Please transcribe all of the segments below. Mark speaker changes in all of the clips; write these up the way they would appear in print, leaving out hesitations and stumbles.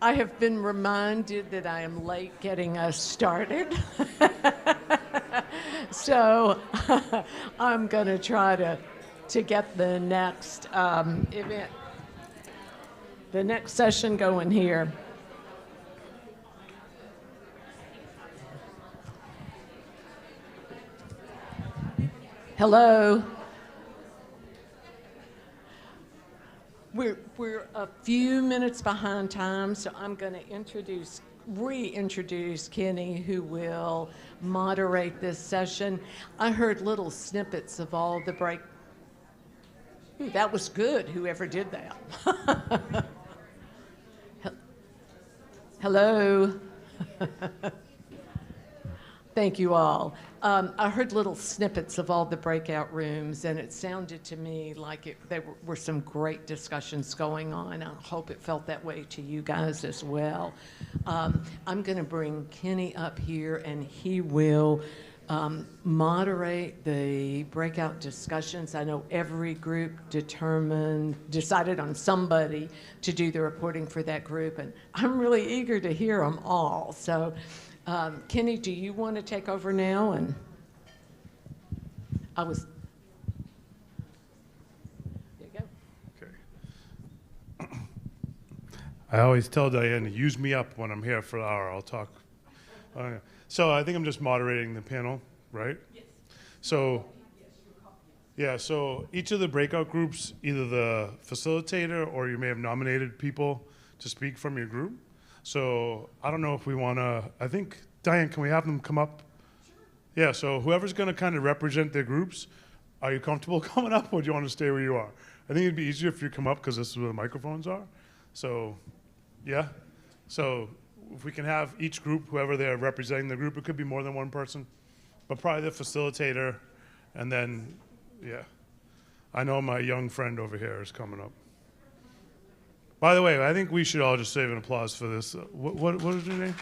Speaker 1: I have been reminded that I am late getting us started. So I'm going to try to get the next event, the next session going here. Hello. We're a few minutes behind time, so I'm going to reintroduce Kenny, who will moderate this session. I heard little snippets of all the break. Ooh, that was good, whoever did that. Hello. Thank you all. I heard little snippets of all the breakout rooms, and it sounded to me like there were some great discussions going on. I hope it felt that way to you guys as well. I'm going to bring Kenny up here, and he will moderate the breakout discussions. I know every group decided on somebody to do the reporting for that group, and I'm really eager to hear them all. So. Kenny, do you want to take over now? And there you go.
Speaker 2: Okay. I always tell Diane to use me up when I'm here for an hour. I'll talk. So I think I'm just moderating the panel, right? Yes. So, yeah, so each of the breakout groups, either the facilitator or you may have nominated people to speak from your group. So I don't know if we want to, I think, Diane, can we have them come up? Sure. Yeah, so whoever's going to kind of represent their groups, are you comfortable coming up or do you want to stay where you are? I think it'd be easier if you come up because this is where the microphones are. So, yeah. So if we can have each group, whoever they're representing the group, it could be more than one person, but probably the facilitator. And then, yeah. I know my young friend over here is coming up. By the way, I think we should all just save an applause for this. What is your name?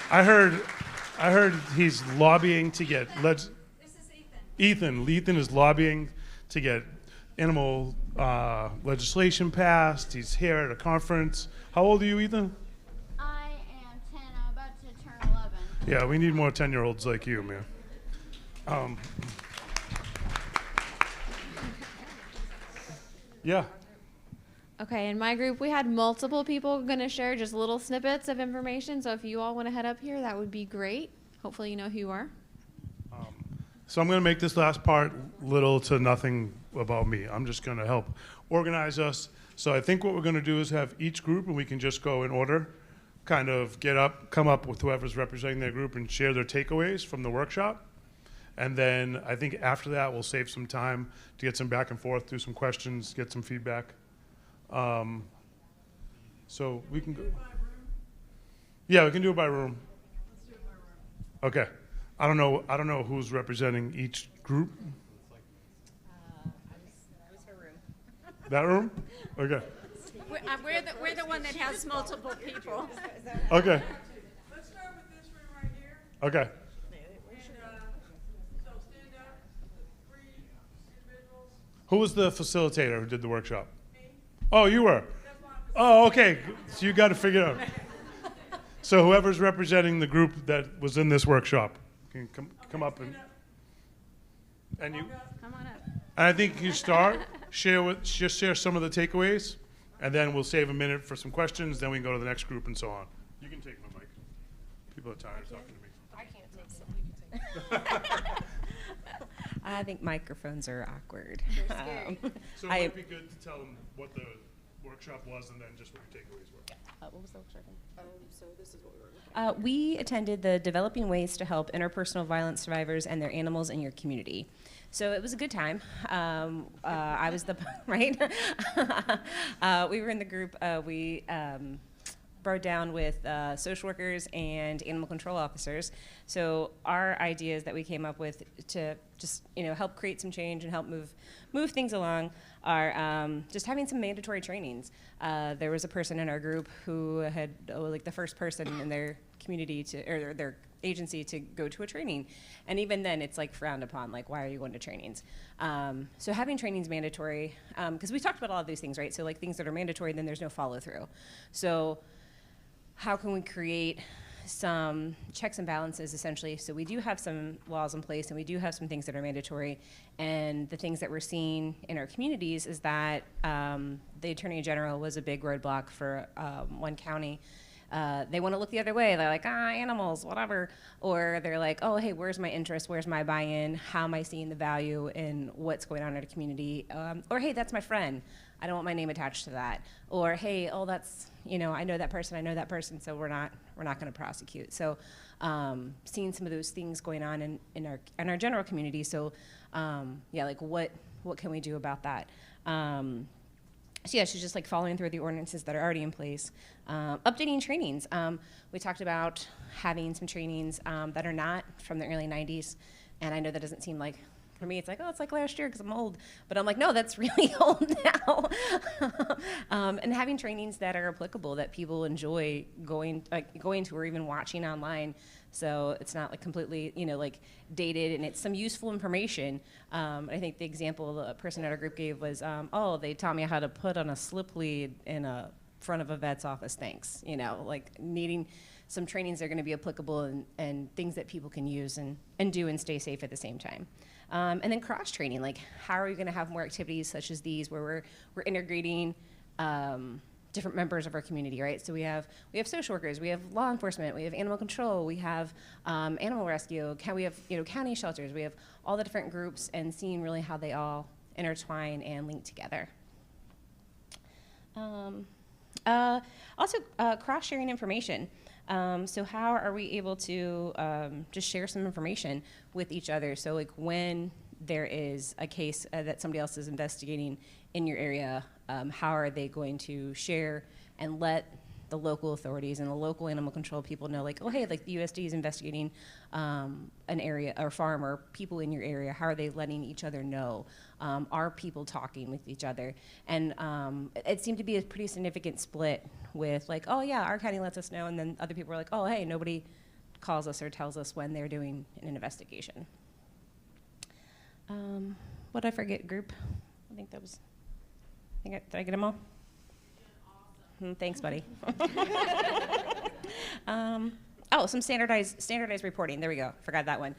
Speaker 2: I heard he's lobbying to get. This is Ethan. Ethan is lobbying to get animal legislation passed. He's here at a conference. How old are you, Ethan?
Speaker 3: I am 10. I'm about to turn 11.
Speaker 2: Yeah, we need more 10-year-olds like you, man. Yeah.
Speaker 4: Okay, in my group, we had multiple people going to share just little snippets of information. So if you all want to head up here, that would be great. Hopefully you know who you are.
Speaker 2: So I'm going to make this last part little to nothing about me. I'm just going to help organize us. So I think what we're going to do is have each group, and we can just go in order, kind of come up with whoever's representing their group and share their takeaways from the workshop. And then I think after that, we'll save some time to get some back and forth, do some questions, get some feedback. So we can go. Yeah, we can do it by room.
Speaker 1: Let's do it by room.
Speaker 2: Okay. I don't know who's representing each group.
Speaker 5: I was her room.
Speaker 2: That room? Okay.
Speaker 5: We're the one that has multiple people.
Speaker 2: Okay.
Speaker 1: Let's start with this room right here.
Speaker 2: Okay.
Speaker 1: And so stand up, 3 individuals.
Speaker 2: Who was the facilitator who did the workshop?
Speaker 1: Me.
Speaker 2: Oh, you were. Oh, okay. So you got to figure it out. So whoever's representing the group that was in this workshop can come up and you.
Speaker 4: Come on up.
Speaker 2: And I think you start share some of the takeaways, and then we'll save a minute for some questions. Then we can go to the next group and so on. You can take my mic. People are tired of talking to me.
Speaker 5: I can't take some. You can take
Speaker 6: I think microphones are awkward.
Speaker 2: So it might be good to tell them what the workshop was and then just what your takeaways were.
Speaker 6: What was the workshop?
Speaker 5: So this is what we were looking at.
Speaker 6: We attended the Developing Ways to Help Interpersonal Violence Survivors and Their Animals in Your Community. So it was a good time. I was the, right? We were in the group, we broke down with social workers and animal control officers. So our ideas that we came up with to just help create some change and help move things along are just having some mandatory trainings. There was a person in our group who had like the first person in their community or their agency to go to a training. And even then, it's like frowned upon, like, why are you going to trainings? So having trainings mandatory, because we talked about all of these things, right? So like things that are mandatory, then there's no follow through. So how can we create some checks and balances, essentially? So we do have some laws in place, and we do have some things that are mandatory. And the things that we're seeing in our communities is that the Attorney General was a big roadblock for one county. They want to look the other way. They're like, animals, whatever. Or they're like, oh, hey, where's my interest? Where's my buy-in? How am I seeing the value in what's going on in a community? Or, hey, that's my friend. I don't want my name attached to that. Or, hey, oh, that's, I know that person, so we're not going to prosecute. So seeing some of those things going on in our general community. So, like what can we do about that? So yeah, she's just like following through the ordinances that are already in place. Updating trainings. We talked about having some trainings that are not from the early 90s. And I know that doesn't seem like, for me, it's like, oh, it's like last year because I'm old. But I'm like, no, that's really old now. And having trainings that are applicable, that people enjoy going to or even watching online. So it's not like completely, like dated, and it's some useful information. I think the example the person at our group gave was, they taught me how to put on a slip lead in a front of a vet's office, thanks. Like needing some trainings that are going to be applicable and things that people can use and do and stay safe at the same time. And then cross-training, like how are we going to have more activities such as these where we're integrating different members of our community, right? So we have social workers, we have law enforcement, we have animal control, we have animal rescue, we have county shelters, we have all the different groups, and seeing really how they all intertwine and link together. Also, cross-sharing information. So how are we able to just share some information with each other? So like when there is a case that somebody else is investigating in your area, how are they going to share and let the local authorities and the local animal control people know, like, oh, hey, like the USD is investigating an area or farm or people in your area. How are they letting each other know? Are people talking with each other? And it seemed to be a pretty significant split with like, oh yeah, our county lets us know, and then other people were like, oh, hey, nobody calls us or tells us when they're doing an investigation. What did I forget, group? I think that was, did I get them all? Thanks, buddy. Some standardized reporting. There we go. Forgot that one.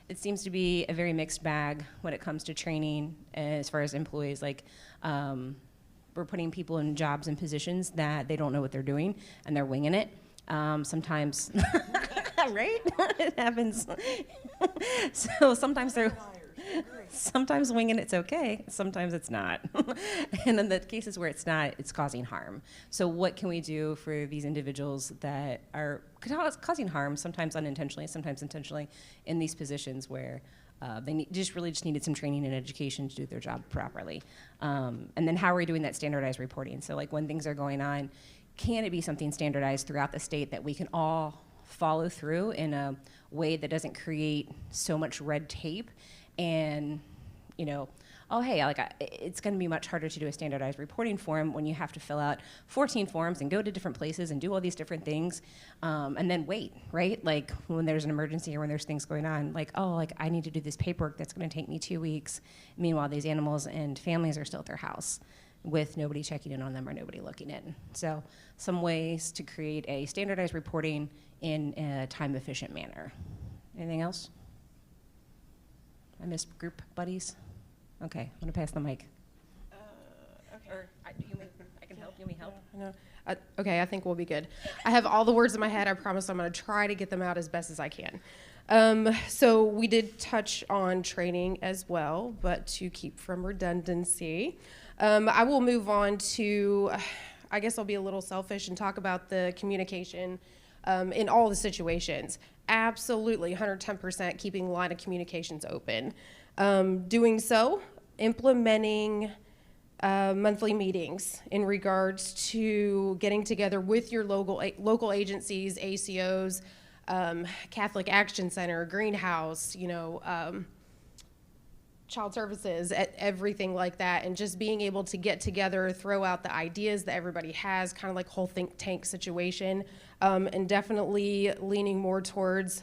Speaker 6: It seems to be a very mixed bag when it comes to training as far as employees. Like, we're putting people in jobs and positions that they don't know what they're doing, and they're winging it. Sometimes, right? It happens. So sometimes winging it's okay, sometimes it's not. And in the cases where it's not, it's causing harm. So what can we do for these individuals that are causing harm, sometimes unintentionally, sometimes intentionally, in these positions where they just needed some training and education to do their job properly? And then how are we doing that standardized reporting? So like when things are going on, can it be something standardized throughout the state that we can all follow through in a way that doesn't create so much red tape? And, it's going to be much harder to do a standardized reporting form when you have to fill out 14 forms and go to different places and do all these different things, and then wait, right? Like when there's an emergency or when there's things going on, I need to do this paperwork that's going to take me 2 weeks. Meanwhile, these animals and families are still at their house with nobody checking in on them or nobody looking in. So some ways to create a standardized reporting in a time-efficient manner. Anything else? I missed group buddies. Okay, I'm gonna pass the mic.
Speaker 7: Okay.
Speaker 6: Or I can help. You want me help?
Speaker 7: No. Okay, I think we'll be good. I have all the words in my head. I promise I'm gonna try to get them out as best as I can. So we did touch on training as well, but to keep from redundancy, I will move on to, I guess I'll be a little selfish and talk about the communication in all the situations. Absolutely, 110% keeping the line of communications open. Doing so, implementing monthly meetings in regards to getting together with your local agencies, ACOs, child services, everything like that, and just being able to get together, throw out the ideas that everybody has, kind of like whole think tank situation, and definitely leaning more towards,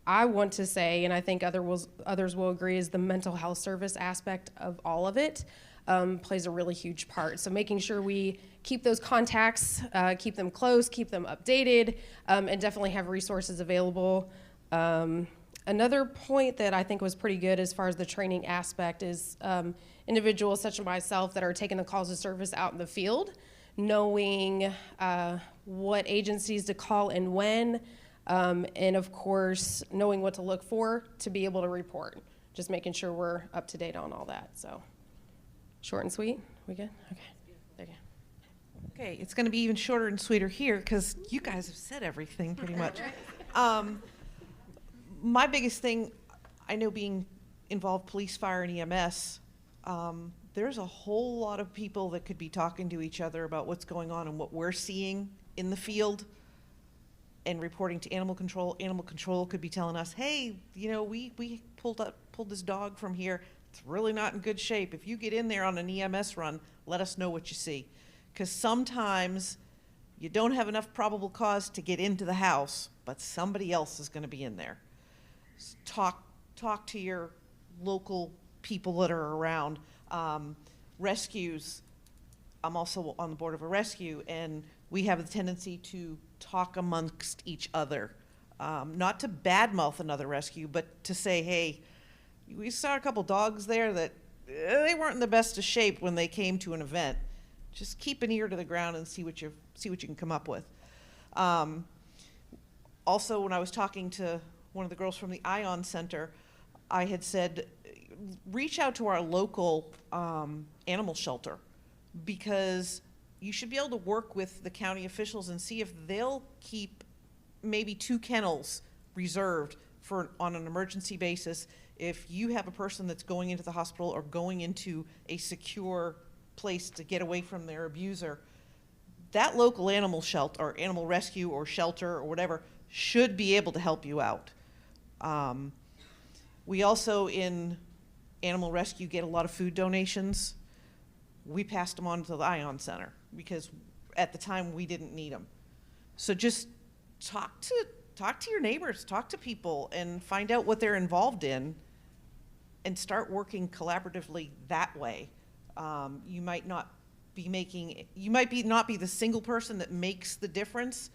Speaker 7: I want to say, and I think others will agree, is the mental health service aspect of all of it plays a really huge part. So making sure we keep those contacts, keep them close, keep them updated, and definitely have resources available. Another point that I think was pretty good as far as the training aspect is individuals such as myself that are taking the calls of service out in the field, knowing what agencies to call and when, and of course, knowing what to look for to be able to report. Just making sure we're up to date on all that. So, short and sweet. We good? Okay. There you go.
Speaker 8: Okay, it's going to be even shorter and sweeter here because you guys have said everything pretty much. My biggest thing, I know being involved police, fire, and EMS, there's a whole lot of people that could be talking to each other about what's going on and what we're seeing in the field and reporting to animal control. Animal control could be telling us, hey, you know, we pulled this dog from here. It's really not in good shape. If you get in there on an EMS run, let us know what you see. Because sometimes you don't have enough probable cause to get into the house, but somebody else is going to be in there. Talk to your local people that are around. Rescues. I'm also on the board of a rescue, and we have a tendency to talk amongst each other. Not to badmouth another rescue, but to say, hey, we saw a couple dogs there that they weren't in the best of shape when they came to an event. Just keep an ear to the ground and see what you can come up with. Also, when I was talking to one of the girls from the ION Center, I had said, reach out to our local animal shelter, because you should be able to work with the county officials and see if they'll keep maybe 2 kennels reserved on an emergency basis. If you have a person that's going into the hospital or going into a secure place to get away from their abuser, that local animal shelter or animal rescue or shelter or whatever should be able to help you out. We also, in animal rescue, get a lot of food donations. We passed them on to the ION Center because at the time we didn't need them. So just talk to your neighbors, talk to people, and find out what they're involved in, and start working collaboratively that way. You might not be the single person that makes the difference,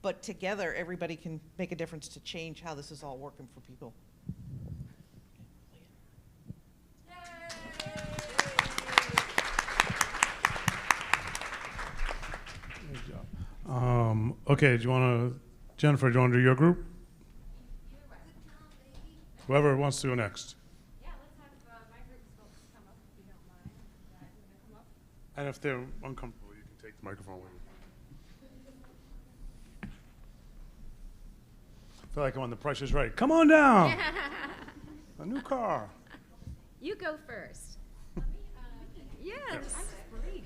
Speaker 8: but together everybody can make a difference to change how this is all working for people.
Speaker 2: Okay, Jennifer, do you want to do your group? Whoever wants to go next.
Speaker 5: Yeah, let's have my group's folks come up if you don't mind. Come up.
Speaker 2: And if they're uncomfortable, you can take the microphone with you. I feel like I'm on The Price is Right. Come on down. A new car.
Speaker 5: You go first. Yes. I'm just brief.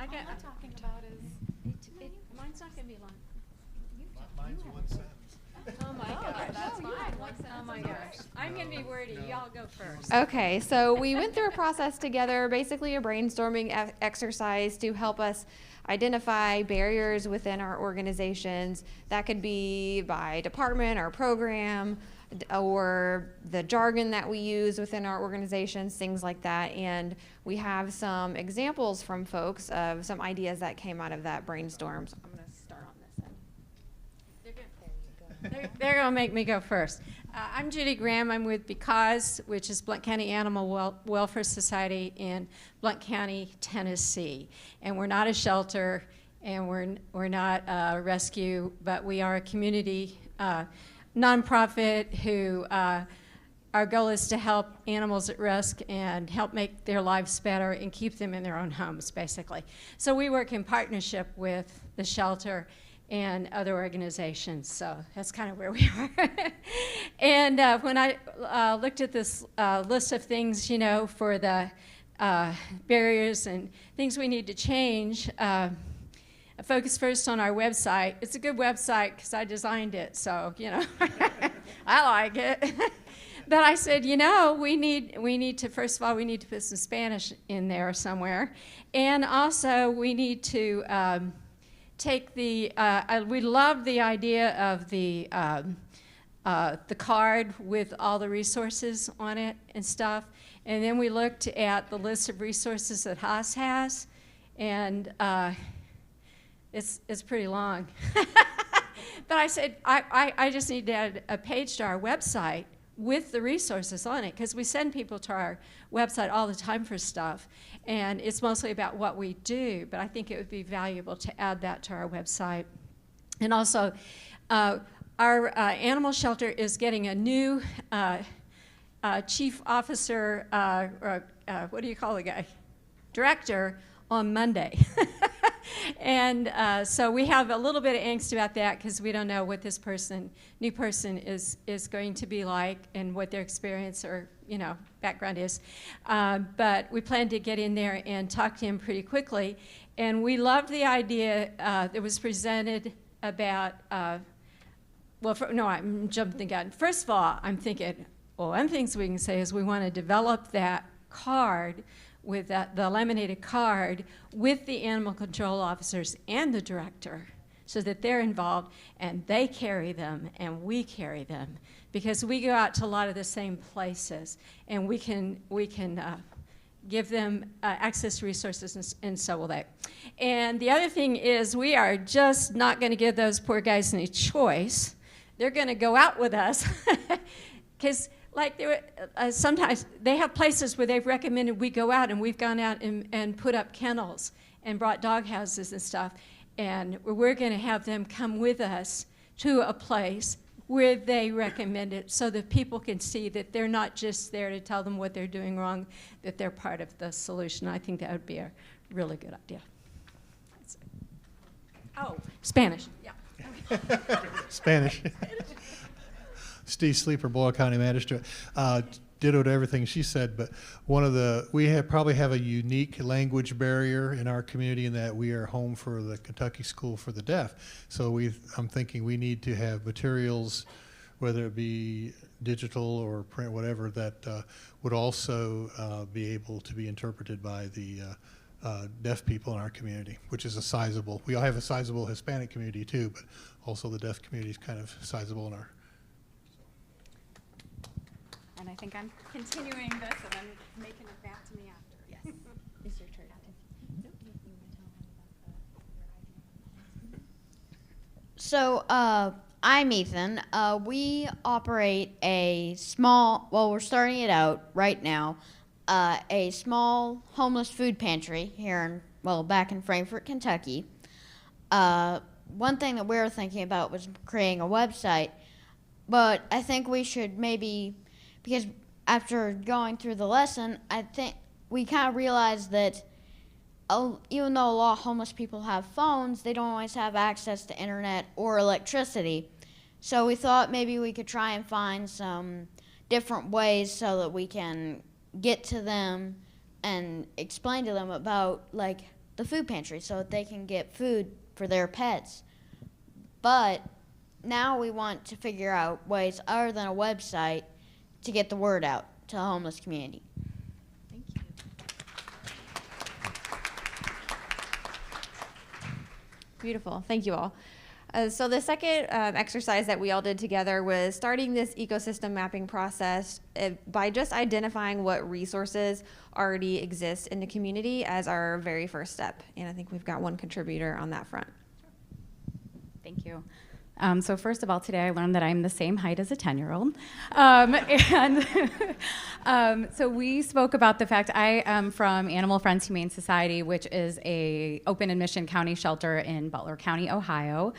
Speaker 5: All I'm talking about is mine's not going to be long.
Speaker 9: Mine's 1 sentence.
Speaker 5: Oh my gosh. That's fine. Oh my gosh. I'm going to be wordy. Y'all go first.
Speaker 4: Okay, so we went through a process together, basically a brainstorming exercise to help us identify barriers within our organizations. That could be by department or program, or the jargon that we use within our organizations, things like that. And we have some examples from folks of some ideas that came out of that brainstorm. So I'm going to start on this end.
Speaker 5: They're going to make me go first. I'm Judy Graham. I'm with Because, which is Blount County Animal Welfare Society in Blount County, Tennessee. And we're not a shelter, and we're not a rescue, but we are a community nonprofit who our goal is to help animals at risk and help make their lives better and keep them in their own homes, basically. So we work in partnership with the shelter and other organizations. So that's kind of where we are. And when I looked at this list of things, you know, for the barriers and things we need to change, I focused first on our website. It's a good website because I designed it, so, you know, I like it. But I said, you know, we need to, first of all, we need to put some Spanish in there somewhere. And also we need to take the, we love the idea of the card with all the resources on it and stuff. And then we looked at the list of resources that Haas has, and it's pretty long. But I said, I just need to add a page to our website with the resources on it, because we send people to our website all the time for stuff, and it's mostly about what we do, but I think it would be valuable to add that to our website. And also, our animal shelter is getting a new chief officer, what do you call the guy? Director on Monday. And so we have a little bit of angst about that, because we don't know what this new person is going to be like and what their experience or background is. But we plan to get in there and talk to him pretty quickly. And we loved the idea that was presented about, I'm jumping the gun. First of all, I'm thinking, well, one thing we can say is we want to develop that card with the laminated card with the animal control officers and the director, so that they're involved and they carry them and we carry them, because we go out to a lot of the same places, and we can give them access to resources, and so will they. And the other thing is, we are just not going to give those poor guys any choice. They're going to go out with us, because like sometimes they have places where they've recommended we go out, and we've gone out and put up kennels and brought dog houses and stuff, and we're going to have them come with us to a place where they recommend it, so that people can see that they're not just there to tell them what they're doing wrong, that they're part of the solution. I think that would be a really good idea. Oh, Spanish, yeah.
Speaker 9: Spanish. Steve Sleeper, Boyle County Magistrate. Ditto to everything she said, but we probably have a unique language barrier in our community, in that we are home for the Kentucky School for the Deaf. So I'm thinking we need to have materials, whether it be digital or print, whatever, that would also be able to be interpreted by the deaf people in our community, which is we all have a sizable Hispanic community too, but also the deaf community is kind of sizable in our.
Speaker 10: And I think I'm continuing this and then making it back to me after. Yes. It's your turn.
Speaker 3: So, I'm Ethan. We operate a small, we're starting it out right now, a small homeless food pantry here back in Frankfort, Kentucky. One thing that we were thinking about was creating a website, but I think we should because after going through the lesson, I think we kind of realized that even though a lot of homeless people have phones, they don't always have access to internet or electricity. So we thought maybe we could try and find some different ways so that we can get to them and explain to them about the food pantry, so that they can get food for their pets. But now we want to figure out ways other than a website to get the word out to the homeless community.
Speaker 10: Thank you.
Speaker 4: Beautiful. Thank you all. So the second exercise that we all did together was starting this ecosystem mapping process by just identifying what resources already exist in the community as our very first step. And I think we've got one contributor on that front.
Speaker 10: Thank you. So first of all, today I learned that I'm the same height as a 10-year-old. So we spoke about the fact I am from Animal Friends Humane Society, which is a open admission county shelter in Butler County, Ohio.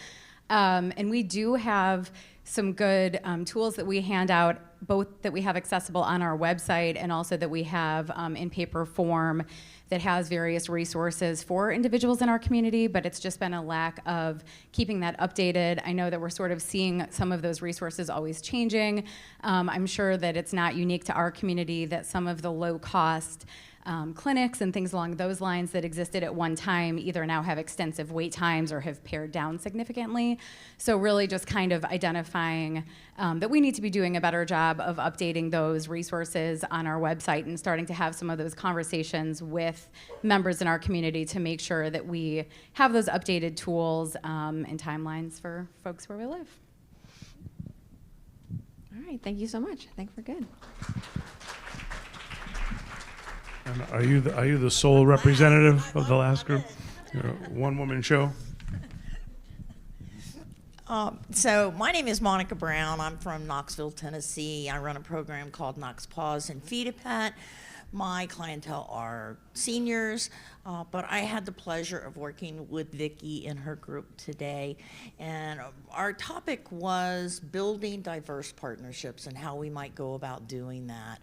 Speaker 10: And we do have some good tools that we hand out, both that we have accessible on our website and also that we have in paper form that has various resources for individuals in our community, but it's just been a lack of keeping that updated. I know that we're sort of seeing some of those resources always changing. I'm sure that it's not unique to our community that some of the low-cost clinics and things along those lines that existed at one time either now have extensive wait times or have pared down significantly. So really just kind of identifying that we need to be doing a better job job of updating those resources on our website and starting to have some of those conversations with members in our community to make sure that we have those updated tools and timelines for folks where we live.
Speaker 4: All right, thank you so much. I think we're good.
Speaker 2: And are you the sole representative of the last group? You're a one-woman show?
Speaker 11: So my name is Monica Brown. I'm from Knoxville, Tennessee. I run a program called Knox Paws and Feed a Pet. My clientele are seniors, but I had the pleasure of working with Vicki in her group today. And our topic was building diverse partnerships and how we might go about doing that.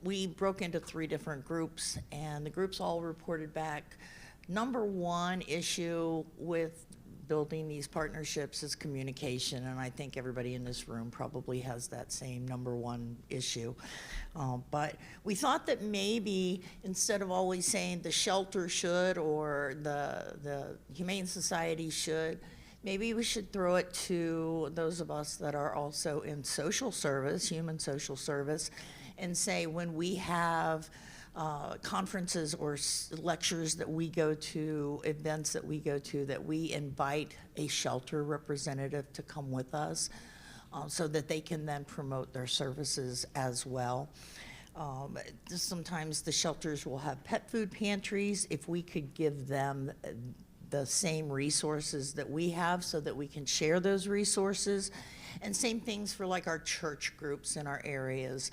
Speaker 11: We broke into 3 different groups, and the groups all reported back. Number one issue with building these partnerships is communication, and I think everybody in this room probably has that same number one issue. But we thought that maybe instead of always saying the shelter should or the Humane Society should, maybe we should throw it to those of us that are also in social service, human social service, and say when we have conferences or lectures that we go to, events that we go to, that we invite a shelter representative to come with us so that they can then promote their services as well. Sometimes the shelters will have pet food pantries. If we could give them the same resources that we have so that we can share those resources. And same things for like our church groups in our areas.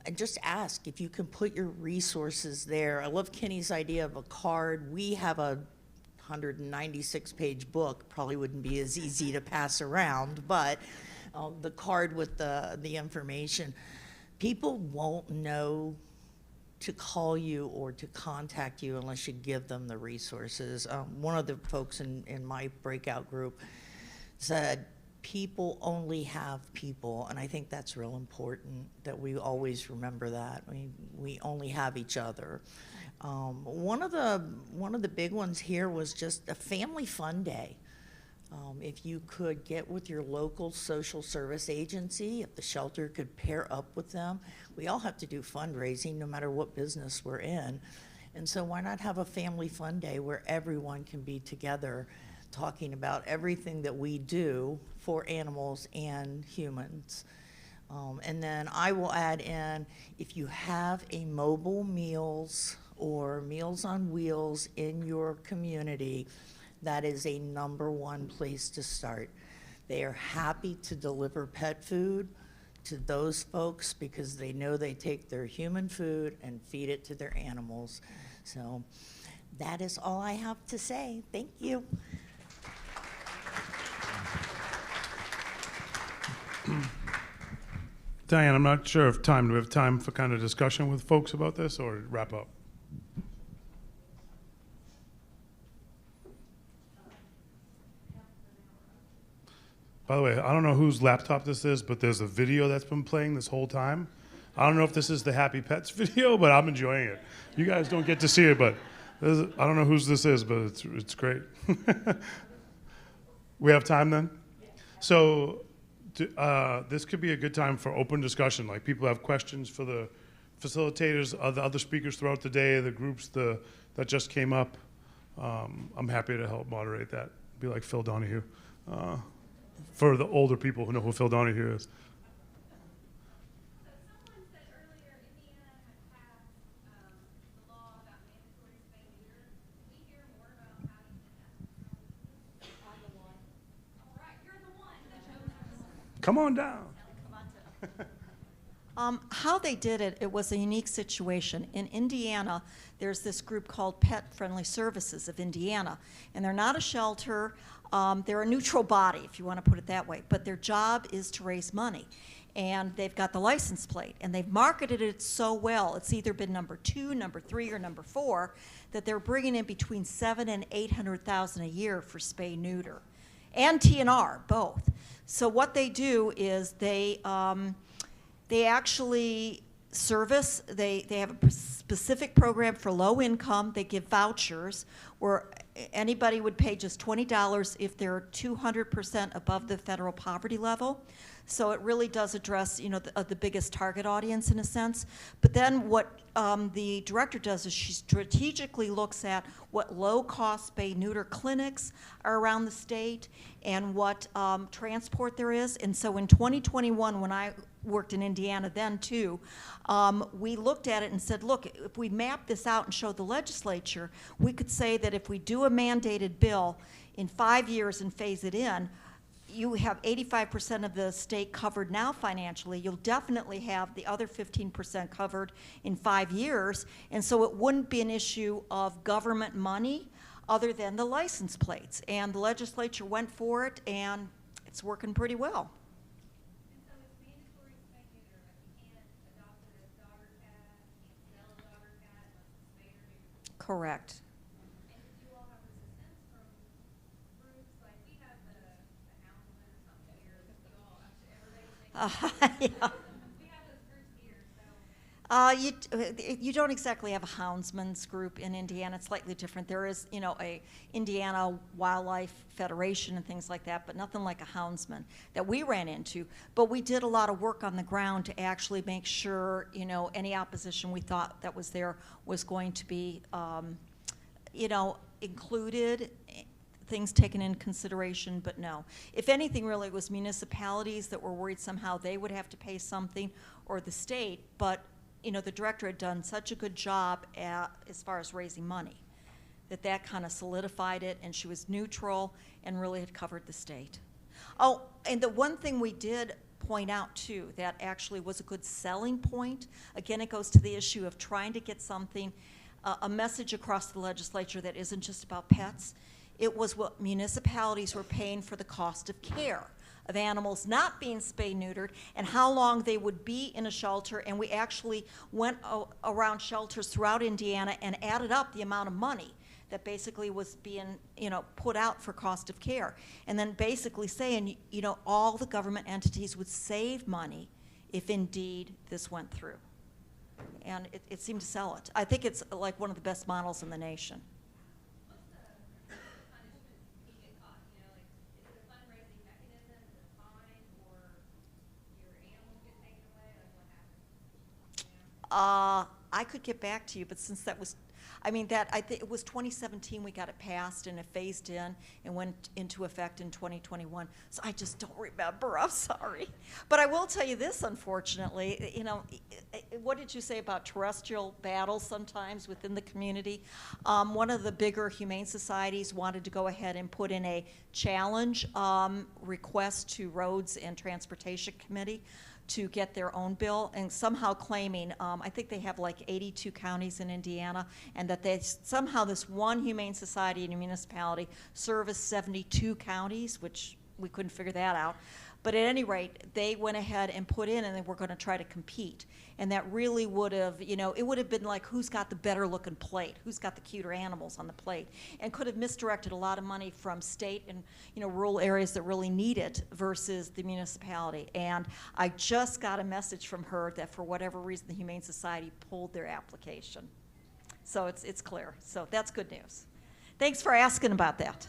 Speaker 11: And just ask if you can put your resources there. I love Kenny's idea of a card. We have a 196-page book, probably wouldn't be as easy to pass around, but the card with the information, people won't know to call you or to contact you unless you give them the resources. One of the folks in my breakout group said, people only have people, and I think that's real important that we always remember that. We only have each other. One of the big ones here was just a family fun day. If you could get with your local social service agency, if the shelter could pair up with them, we all have to do fundraising no matter what business we're in. And so why not have a family fun day where everyone can be together talking about everything that we do for animals and humans. And then I will add in, if you have a mobile meals or Meals on Wheels in your community, that is a number one place to start. They are happy to deliver pet food to those folks because they know they take their human food and feed it to their animals. So that is all I have to say. Thank you.
Speaker 2: Diane, I'm not sure if do we have time for kind of discussion with folks about this or wrap up? By the way, I don't know whose laptop this is, but there's a video that's been playing this whole time. I don't know if this is the Happy Pets video, but I'm enjoying it. You guys don't get to see it, but I don't know whose this is, but it's great. We have time then? So this could be a good time for open discussion. Like people have questions for the facilitators, the other speakers throughout the day, the groups that just came up. I'm happy to help moderate that. Be like Phil Donahue. For the older people who know who Phil Donahue is. Come on down.
Speaker 12: How they did it, it was a unique situation. In Indiana, there's this group called Pet Friendly Services of Indiana, and they're not a shelter. They're a neutral body, if you want to put it that way, but their job is to raise money. And they've got the license plate, and they've marketed it so well. It's either been number 2, number 3, or number 4 that they're bringing in between $700,000 and $800,000 a year for spay neuter, and TNR both. So what they do is they actually service. They have a specific program for low income. They give vouchers where anybody would pay just $20 if they're 200% above the federal poverty level. So it really does address, you know, the biggest target audience in a sense. But then what the director does is she strategically looks at what low-cost spay-neuter clinics are around the state and what transport there is. And so in 2021, when I worked in Indiana then too, we looked at it and said, look, if we map this out and show the legislature, we could say that if we do a mandated bill in 5 years and phase it in, you have 85% of the state covered now financially. You'll definitely have the other 15% covered in 5 years. And so it wouldn't be an issue of government money other than the license plates. And the legislature went for it, and it's working pretty well. Correct. Yeah. You don't exactly have a houndsman's group in Indiana. It's slightly different. There is, you know, a Indiana Wildlife Federation and things like that, but nothing like a houndsman that we ran into. But we did a lot of work on the ground to actually make sure, you know, any opposition we thought that was there was going to be, you know, included, things taken in consideration, but no. If anything, really, it was municipalities that were worried somehow they would have to pay something, or the state, but you know, the director had done such a good job as far as raising money that kind of solidified it, and she was neutral and really had covered the state. Oh, and the one thing we did point out too that actually was a good selling point, again, it goes to the issue of trying to get something, a message across the legislature that isn't just about pets. It was what municipalities were paying for the cost of care of animals not being spay-neutered and how long they would be in a shelter. And we actually went around shelters throughout Indiana and added up the amount of money that basically was being, you know, put out for cost of care. And then basically saying, you know, all the government entities would save money if indeed this went through. And it seemed to sell it. I think it's like one of the best models in the nation. I could get back to you, but since that was, I mean, I think it was 2017 we got it passed and it phased in and went into effect in 2021. So I just don't remember. I'm sorry. But I will tell you this, unfortunately, you know, what did you say about terrestrial battles sometimes within the community? One of the bigger humane societies wanted to go ahead and put in a challenge request to Roads and Transportation Committee to get their own bill, and somehow claiming, I think they have like 82 counties in Indiana, and that they somehow this one humane society in a municipality service 72 counties, which we couldn't figure that out. But at any rate, they went ahead and put in, and they were going to try to compete. And that really would have, you know, it would have been like who's got the better looking plate, who's got the cuter animals on the plate, and could have misdirected a lot of money from state and, you know, rural areas that really need it versus the municipality. And I just got a message from her that for whatever reason the Humane Society pulled their application. So it's clear. So that's good news. Thanks for asking about that.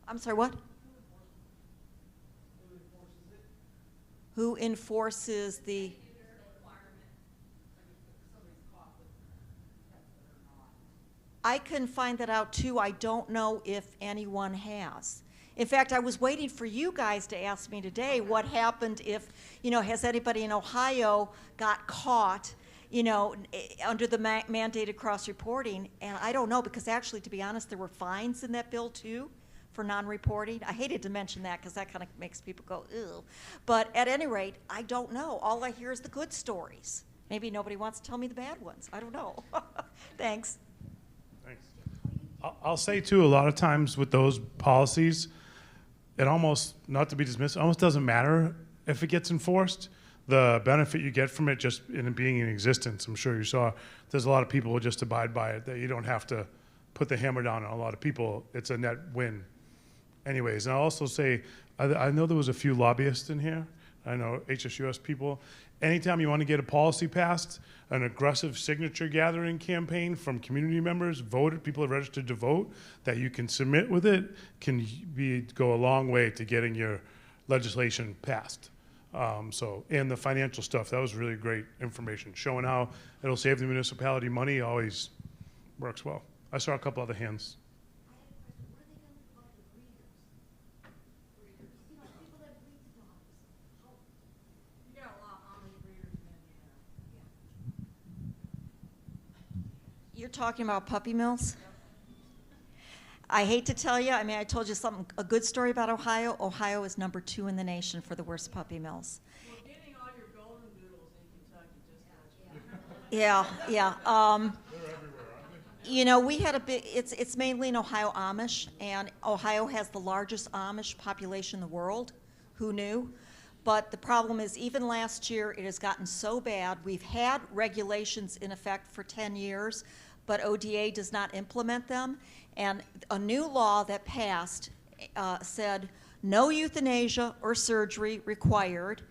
Speaker 12: I'm sorry, what? Who enforces the? I can find that out too. I don't know if anyone has. In fact, I was waiting for you guys to ask me today what happened if, you know, has anybody in Ohio got caught, you know, under the mandated cross-reporting? And I don't know, because actually, to be honest, there were fines in that bill too for non-reporting. I hated to mention that because that kind of makes people go, ew. But at any rate, I don't know. All I hear is the good stories. Maybe nobody wants to tell me the bad ones. I don't know. Thanks.
Speaker 2: Thanks. I'll say too, a lot of times with those policies, it almost, not to be dismissed, it almost doesn't matter if it gets enforced. The benefit you get from it just in it being in existence, I'm sure you saw, there's a lot of people who just abide by it, that you don't have to put the hammer down on a lot of people. It's a net win. Anyways, and I'll also say, I know there was a few lobbyists in here. I know HSUS people. Anytime you want to get a policy passed, an aggressive signature gathering campaign from community members, people are registered to vote, that you can submit with it, can go a long way to getting your legislation passed. And the financial stuff, that was really great information. Showing how it'll save the municipality money always works well. I saw a couple other hands.
Speaker 12: You're talking about puppy mills? I hate to tell you, I mean, I told you a good story about Ohio. Ohio is number 2 in the nation for the worst puppy mills.
Speaker 13: Well, getting all your golden doodles in Kentucky just
Speaker 12: Yeah. You know, we had a big, it's mainly in Ohio Amish, and Ohio has the largest Amish population in the world. Who knew? But the problem is, even last year, it has gotten so bad. We've had regulations in effect for 10 years, but ODA does not implement them. And a new law that passed said no euthanasia or surgery required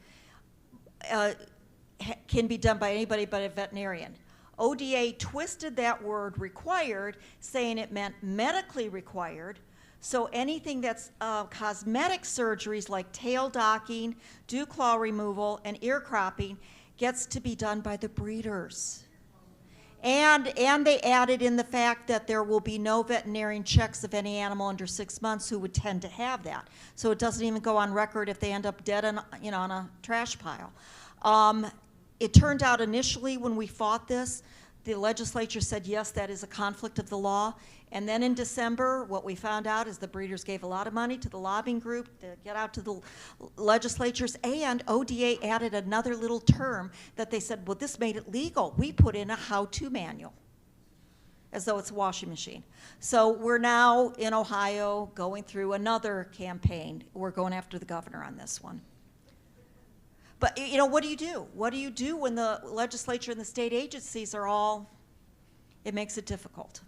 Speaker 12: can be done by anybody but a veterinarian. ODA twisted that word required, saying it meant medically required. So anything that's cosmetic surgeries like tail docking, dew claw removal, and ear cropping gets to be done by the breeders. And they added in the fact that there will be no veterinarian checks of any animal under 6 months who would tend to have that. So it doesn't even go on record if they end up dead on a trash pile. It turned out initially when we fought this, the legislature said, yes, that is a conflict of the law. And then in December, what we found out is the breeders gave a lot of money to the lobbying group to get out to the legislatures, and ODA added another little term that they said, well, this made it legal. We put in a how-to manual, as though it's a washing machine. So we're now in Ohio going through another campaign. We're going after the governor on this one. But, you know, what do you do? What do you do when the legislature and the state agencies are all, it makes it difficult.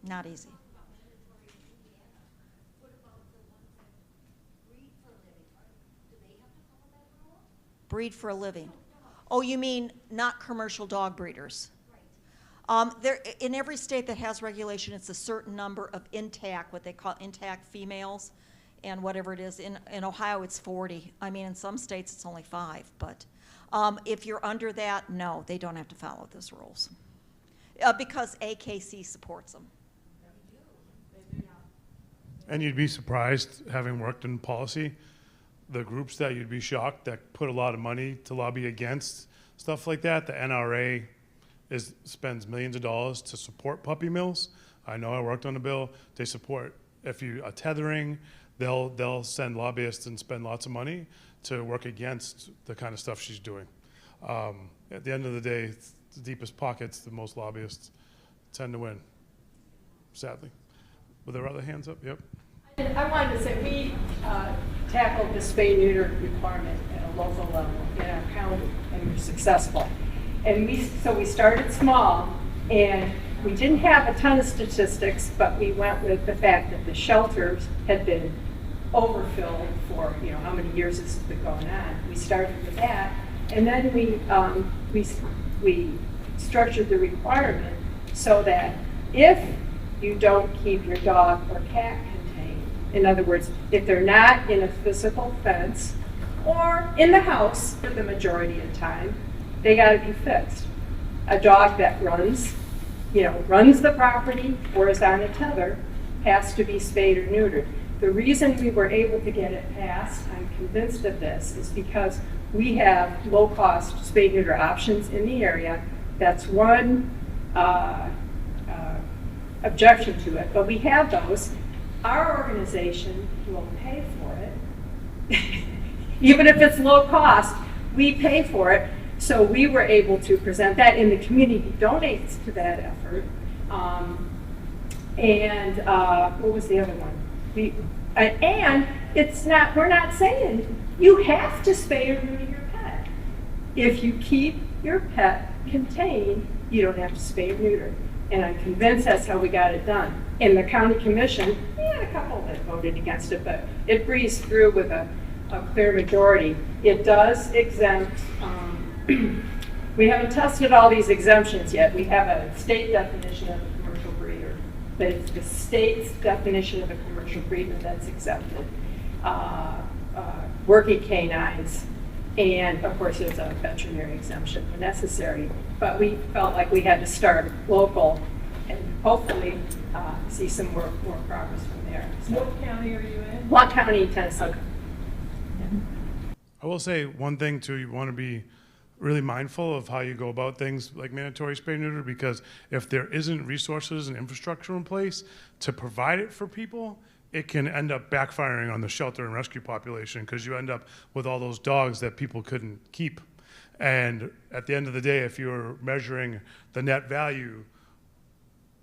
Speaker 12: Not easy. Breed for a living. Oh, you mean not commercial dog breeders? There, in every state that has regulation, it's a certain number of intact, what they call intact females, and whatever it is. In Ohio, it's 40. I mean, in some states, it's only 5. But if you're under that, no, they don't have to follow those rules. Because AKC supports them.
Speaker 2: And you'd be surprised, having worked in policy, the groups that you'd be shocked that put a lot of money to lobby against stuff like that. The NRA spends millions of dollars to support puppy mills. I know I worked on a bill. They support, if you are tethering, they'll send lobbyists and spend lots of money to work against the kind of stuff she's doing. At the end of the day, the deepest pockets, the most lobbyists tend to win, sadly. Were there other hands up? Yep.
Speaker 14: I wanted to say we tackled the spay-neuter requirement at a local level in our county, and we were successful. And we started small, and we didn't have a ton of statistics, but we went with the fact that the shelters had been overfilled for how many years this has been going on. We started with that, and then we structured the requirement so that if you don't keep your dog or cat contained, in other words, if they're not in a physical fence or in the house for the majority of the time, they got to be fixed. A dog that runs the property or is on a tether has to be spayed or neutered. The reason we were able to get it passed, I'm convinced of this, is because we have low-cost spay-neuter options in the area. That's one objection to it, but we have those. Our organization will pay for it. Even if it's low cost, we pay for it. So we were able to present that, and the community donates to that effort. What was the other one? And it's not, we're not saying you have to spay or neuter your pet. If you keep your pet contained, you don't have to spay or neuter. And I'm convinced that's how we got it done. In the county commission, we had a couple that voted against it, but it breezed through with a clear majority. It does exempt, we haven't tested all these exemptions yet. We have a state definition of a commercial breeder, but it's the state's definition of a commercial breeder that's exempted. working canines, and of course there's a veterinary exemption when necessary. But we felt like we had to start local and hopefully see some more progress from there. So,
Speaker 13: What county are you in?
Speaker 14: Blount County, Tennessee.
Speaker 2: I will say one thing too, you want to be really mindful of how you go about things like mandatory spay neuter, because if there isn't resources and infrastructure in place to provide it for people, it can end up backfiring on the shelter and rescue population, because you end up with all those dogs that people couldn't keep. And at the end of the day, if you're measuring the net value,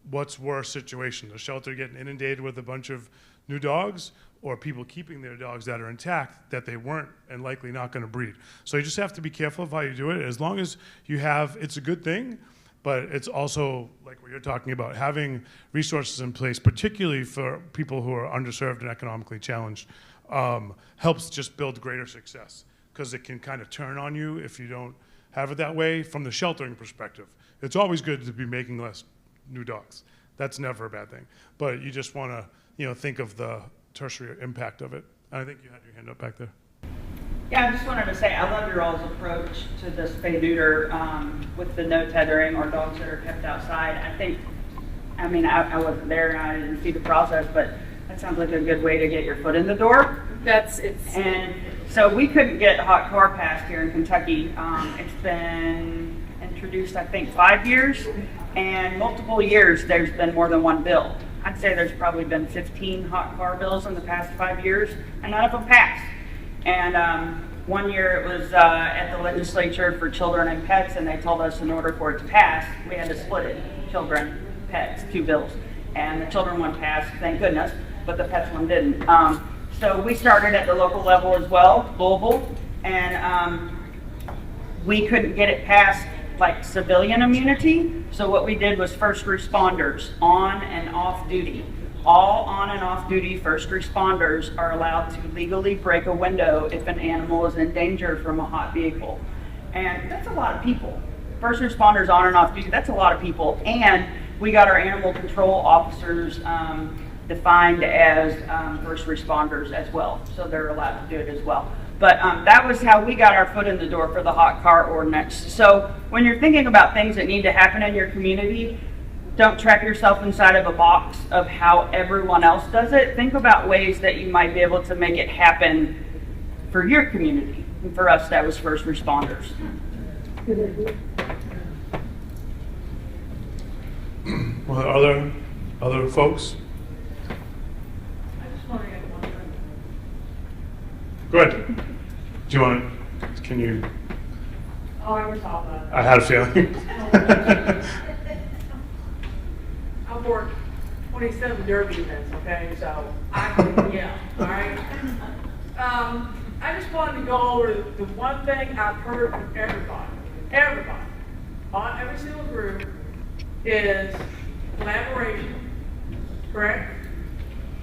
Speaker 2: what's worse situation? The shelter getting inundated with a bunch of new dogs, or people keeping their dogs that are intact that they weren't and likely not going to breed. So you just have to be careful of how you do it. As long as you have, it's a good thing, but it's also like what you're talking about, having resources in place, particularly for people who are underserved and economically challenged, helps just build greater success, because it can kind of turn on you if you don't have it that way from the sheltering perspective. It's always good to be making less new dogs. That's never a bad thing. But you just want to, think of the tertiary impact of it. And I think you had your hand up back there.
Speaker 15: Yeah, I just wanted to say I love your all's approach to the spay neuter with the no tethering or dogs that are kept outside. I wasn't there and I didn't see the process, but that sounds like a good way to get your foot in the door. And so we couldn't get hot car passed here in Kentucky. It's been introduced, I think, 5 years, and multiple years there's been more than one bill. I'd say there's probably been 15 hot car bills in the past 5 years, and none of them passed. And 1 year it was at the legislature for children and pets, and they told us in order for it to pass, we had to split it, children, pets, 2 bills. And the children one passed, thank goodness, but the pets one didn't. So we started at the local level as well, Louisville, and we couldn't get it passed like civilian immunity. So what we did was first responders, on and off duty. All on and off duty first responders are allowed to legally break a window if an animal is in danger from a hot vehicle. And that's a lot of people. First responders on and off duty, that's a lot of people. And we got our animal control officers defined as first responders as well. So they're allowed to do it as well. But that was how we got our foot in the door for the hot car ordinance. So when you're thinking about things that need to happen in your community, don't trap yourself inside of a box of how everyone else does it. Think about ways that you might be able to make it happen for your community. And for us, that was first responders.
Speaker 2: Well, are there other folks? Go ahead. Do you want to, can you?
Speaker 14: Oh, I was all that.
Speaker 2: I had a feeling.
Speaker 14: I've worked 27 derby events, okay, so yeah, all right. I just wanted to go over the one thing I've heard from everybody, on every single group, is collaboration, correct?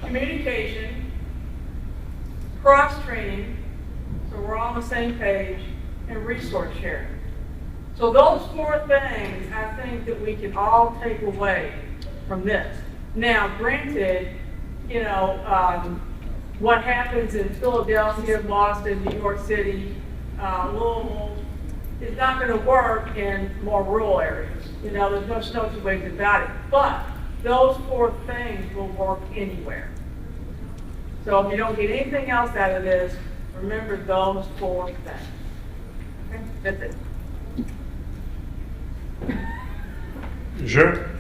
Speaker 14: Communication, cross-training, so we're all on the same page, and resource sharing. So those 4 things, I think that we can all take away from this. Now, granted, what happens in Philadelphia, Boston, New York City, Louisville, is not going to work in more rural areas. There's no two ways about it. But those 4 things will work anywhere. So if you don't get anything else out of this, remember those 4 things. Okay? That's it.
Speaker 2: You sure?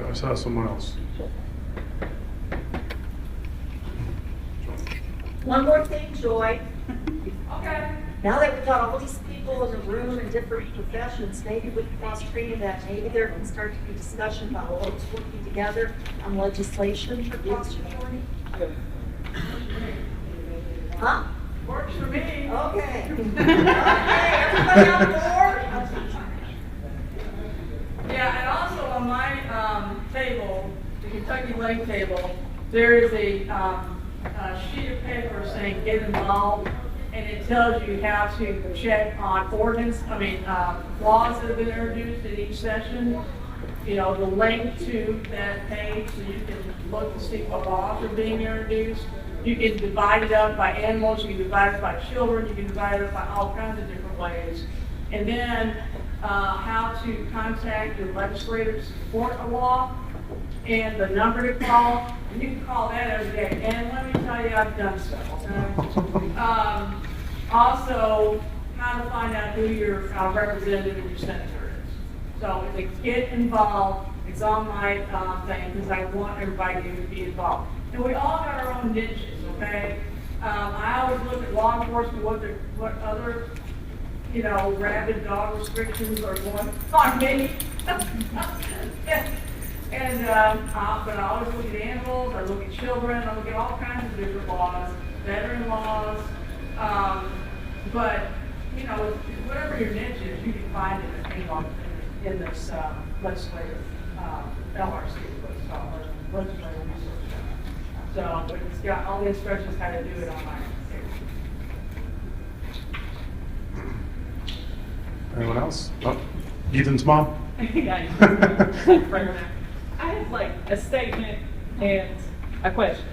Speaker 2: I saw someone else.
Speaker 16: One more thing, Joy.
Speaker 14: Okay.
Speaker 16: Now that we've got all these people in the room in different professions, maybe with cross-training that, maybe there can start to be discussion about all of us working together on legislation for cross-training. Huh?
Speaker 14: Works for me.
Speaker 16: Okay. Okay, everybody on board?
Speaker 14: Yeah, and also on my table, the Kentucky Lake table, there is a sheet of paper saying get involved, and it tells you how to check on laws that have been introduced in each session. The link to that page so you can look to see what laws are being introduced. You can divide it up by animals, you can divide it by children, you can divide it up by all kinds of different ways. And then how to contact your legislators to support a law, and the number to call. And you can call that every day. And let me tell you, I've done so. Okay? Also, how to find out who your representative or your senator is. So get involved. It's on my thing because I want everybody to be involved. And we all got our own niches, okay? I always look at law enforcement, what other, rabid dog restrictions are going on me. And but I always look at animals, I look at children, I look at all kinds of different laws, veteran laws. But whatever your niche is, you can find it in this legislative LRC, what's called legislative research. So it's got all the instructions how to do it online.
Speaker 2: Anyone else? Oh, Ethan's mom.
Speaker 17: Yeah. I have like a statement and a question.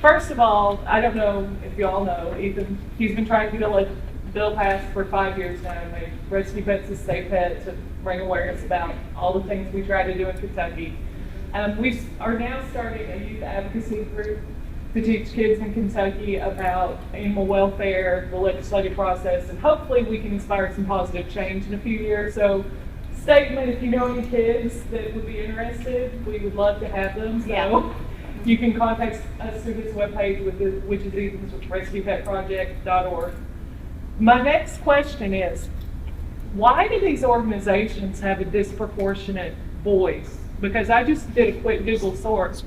Speaker 17: First of all, I don't know if you all know, Ethan, he's been trying to get a bill passed for 5 years now. They rescue pets as safe pets to bring awareness about all the things we try to do in Kentucky. We are now starting a youth advocacy group to teach kids in Kentucky about animal welfare, the legislative process, and hopefully we can inspire some positive change in a few years. So, statement, if you know any kids that would be interested, we would love to have them. So you can contact us through this webpage, which is rescuepetproject.org. My next question is, why do these organizations have a disproportionate voice? Because I just did a quick Google search,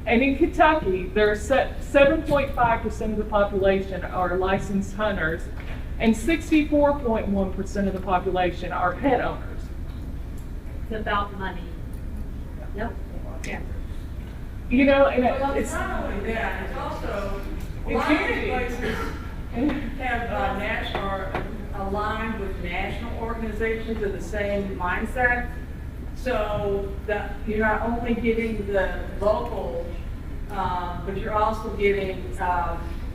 Speaker 17: and in Kentucky, there are 7.5% of the population are licensed hunters, and 64.1% of the population are pet owners.
Speaker 16: It's about money. Yep.
Speaker 14: Yeah.
Speaker 17: And
Speaker 14: well,
Speaker 17: it's
Speaker 14: not only that, it's also a lot of places have national or aligned with national organizations of the same mindset. So that you're not only getting the local, but you're also getting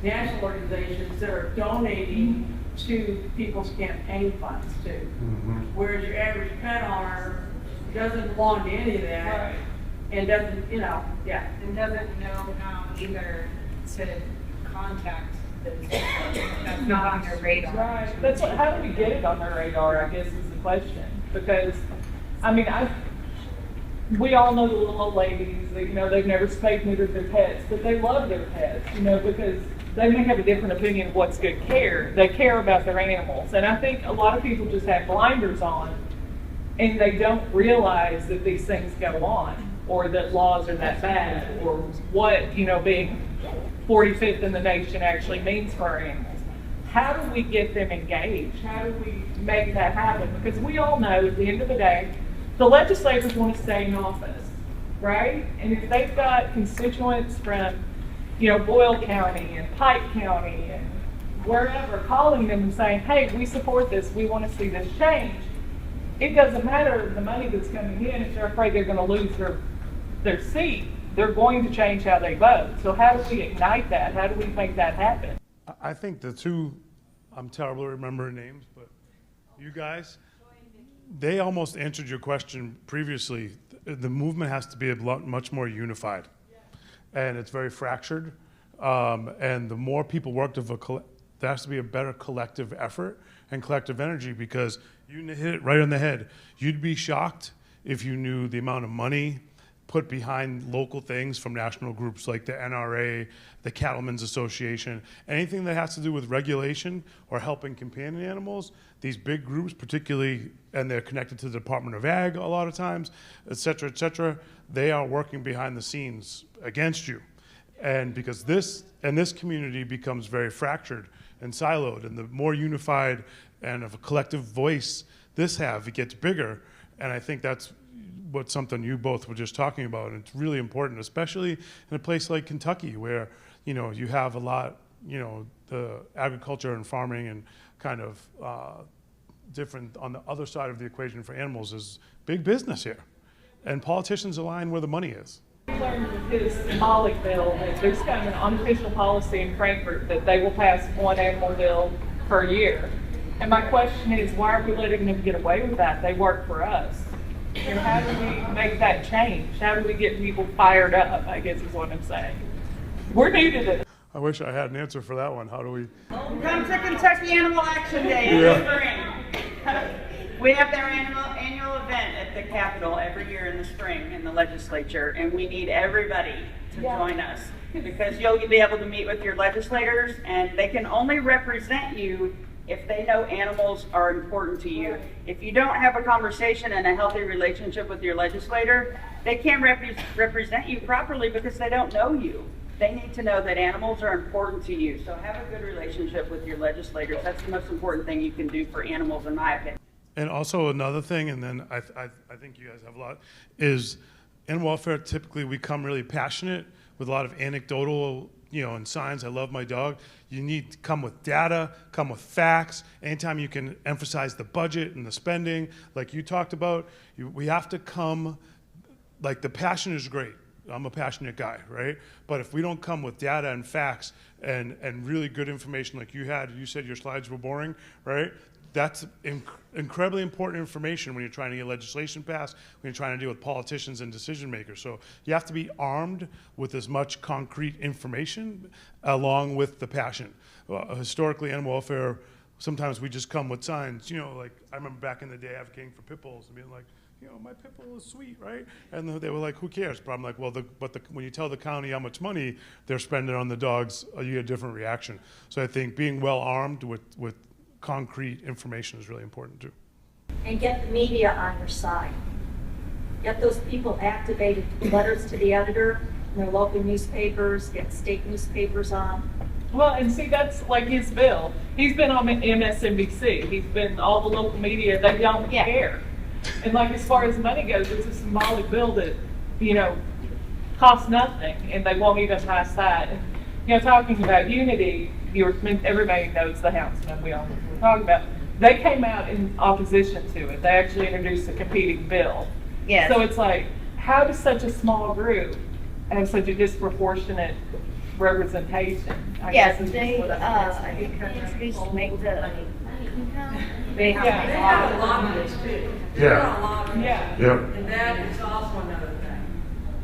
Speaker 14: national organizations that are donating to people's campaign funds too. Mm-hmm. Whereas your average pet owner doesn't belong to any of that, right. And doesn't, and
Speaker 18: doesn't know how either to contact this. That's not on their radar.
Speaker 17: Right. That's how do we get it on their radar, I guess, is the question. Because, we all know the little old ladies that, they've never spayed neutered their pets, but they love their pets, because they may have a different opinion of what's good care. They care about their animals. And I think a lot of people just have blinders on and they don't realize that these things go on or that laws are that bad or what, being 45th in the nation actually means for our animals. How do we get them engaged? How do we make that happen? Because we all know at the end of the day, the legislators want to stay in office, right? And if they've got constituents from Boyle County and Pike County and wherever calling them and saying, hey, we support this, we want to see this change. It doesn't matter the money that's coming in if they're afraid they're going to lose their seat. They're going to change how they vote. So how do we ignite that? How do we make that happen?
Speaker 2: I think the two, I'm terrible at remembering names, but you guys, they almost answered your question previously. The movement has to be much more unified. And it's very fractured. And the more people work there has to be a better collective effort and collective energy, because you hit it right on the head. You'd be shocked if you knew the amount of money put behind local things from national groups like the NRA, the Cattlemen's Association, anything that has to do with regulation or helping companion animals. These big groups, particularly, and they're connected to the Department of Ag a lot of times, et cetera, they are working behind the scenes against you. And because this community becomes very fractured and siloed, and the more unified and of a collective voice it gets bigger. And I think that's something you both were just talking about, and it's really important, especially in a place like Kentucky where, you have a lot, the agriculture and farming and kind of different on the other side of the equation for animals is big business here. And politicians align where the money is.
Speaker 17: I learned with his symbolic bill that there's kind of an unofficial policy in Frankfurt that they will pass one animal bill per year. And my question is, why are we letting them get away with that? They work for us. And how do we make that change? How do we get people fired up, I guess is what I'm saying. We're new to this.
Speaker 2: I wish I had an answer for that one. How do we?
Speaker 15: Come to Kentucky Animal Action Day in the spring. We have their annual event at the Capitol every year in the spring in the legislature, and we need everybody to join us because you'll be able to meet with your legislators, and they can only represent you if they know animals are important to you. If you don't have a conversation and a healthy relationship with your legislator, they can't represent you properly because they don't know you. They need to know that animals are important to you. So have a good relationship with your legislators. That's the most important thing you can do for animals, in my opinion.
Speaker 2: And also another thing, and then I think you guys have a lot, is animal welfare, typically we come really passionate with a lot of anecdotal, and signs. I love my dog. You need to come with data, come with facts. Anytime you can emphasize the budget and the spending, like you talked about, we have to come, like the passion is great. I'm a passionate guy, right? But if we don't come with data and facts and really good information like you said your slides were boring, right? That's incredibly important information when you're trying to get legislation passed, when you're trying to deal with politicians and decision makers. So you have to be armed with as much concrete information along with the passion. Historically, animal welfare, sometimes we just come with signs, like I remember back in the day advocating for pit bulls and being like, my pit bull is sweet, right? And they were like, who cares? But I'm like, well, when you tell the county how much money they're spending on the dogs, you get a different reaction. So I think being well armed with concrete information is really important too.
Speaker 16: And get the media on your side. Get those people activated, letters to the editor in their local newspapers, get state newspapers on.
Speaker 17: Well, and see, that's like his bill. He's been on MSNBC. He's been all the local media. They don't care. And like as far as money goes, it's a symbolic bill that, costs nothing, and they won't even pass that. And, talking about unity, everybody knows the House, and we all know what we're talking about. They came out in opposition to it. They actually introduced a competing bill.
Speaker 3: Yes.
Speaker 17: So it's like, how does such a small group have such a disproportionate representation?
Speaker 3: Yes, they introduced to make the.
Speaker 18: They have a lobbyist too.
Speaker 2: Yeah.
Speaker 18: And that is also another thing.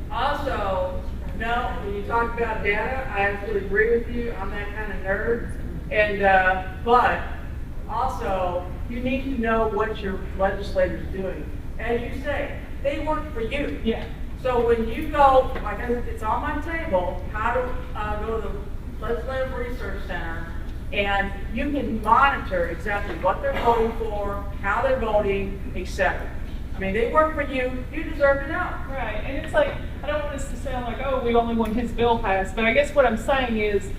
Speaker 18: Also, no, when you talk about data, I absolutely agree with you. I'm that kind of nerd. And but also, you need to know what your legislator's doing. As you say, they work for you.
Speaker 17: Yeah.
Speaker 18: So when you go, like it's on my table, how to go to the Legislative Research Center, and you can monitor exactly what they're voting for, how they're voting, etc. I mean, they work for you. You deserve to know.
Speaker 17: Right, and it's like, I don't want us to sound like, oh, we only want his bill passed, but I guess what I'm saying is,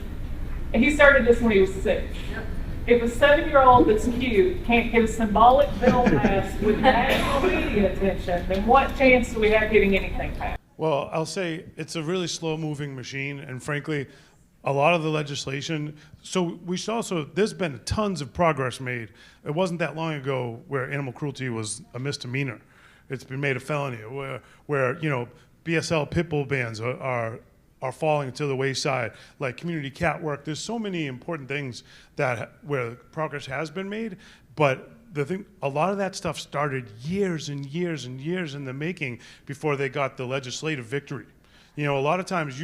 Speaker 17: and he started this when he was 6. Yep. If a 7-year-old that's cute can't get a symbolic bill passed with national media attention, then what chance do we have getting anything passed?
Speaker 2: Well, I'll say it's a really slow-moving machine, and frankly, a lot of the legislation, so we should also, there's been tons of progress made. It wasn't that long ago where animal cruelty was a misdemeanor. It's been made a felony, where BSL pit bull bans are falling to the wayside, like community cat work. There's so many important things where progress has been made, but a lot of that stuff started years and years and years in the making before they got the legislative victory. A lot of times,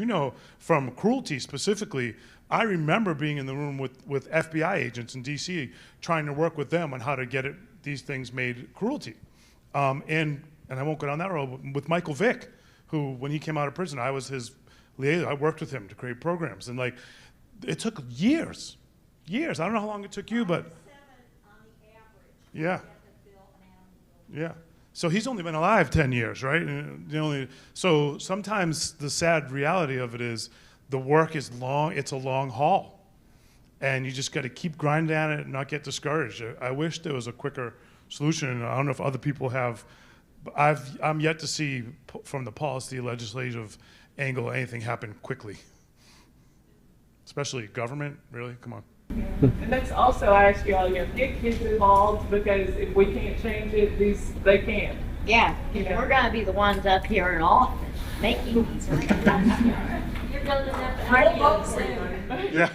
Speaker 2: from cruelty specifically, I remember being in the room with FBI agents in DC trying to work with them on how to get these things made cruelty. And I won't go down that road, but with Michael Vick, who, when he came out of prison, I was his liaison. I worked with him to create programs. And it took years. I don't know how long it took you, but. Yeah. Yeah. So he's only been alive 10 years, right? So sometimes the sad reality of it is the work is long. It's a long haul. And you just got to keep grinding at it and not get discouraged. I wish there was a quicker solution. I don't know if other people have. I'm yet to see from the policy legislative angle anything happen quickly. Especially government, really? Come on.
Speaker 17: And that's also, I ask you all, get kids involved, because if we can't change it, they can.
Speaker 3: Yeah, we're going to be the ones up here in office.
Speaker 16: making these. You're building up an idea soon.
Speaker 2: Yeah.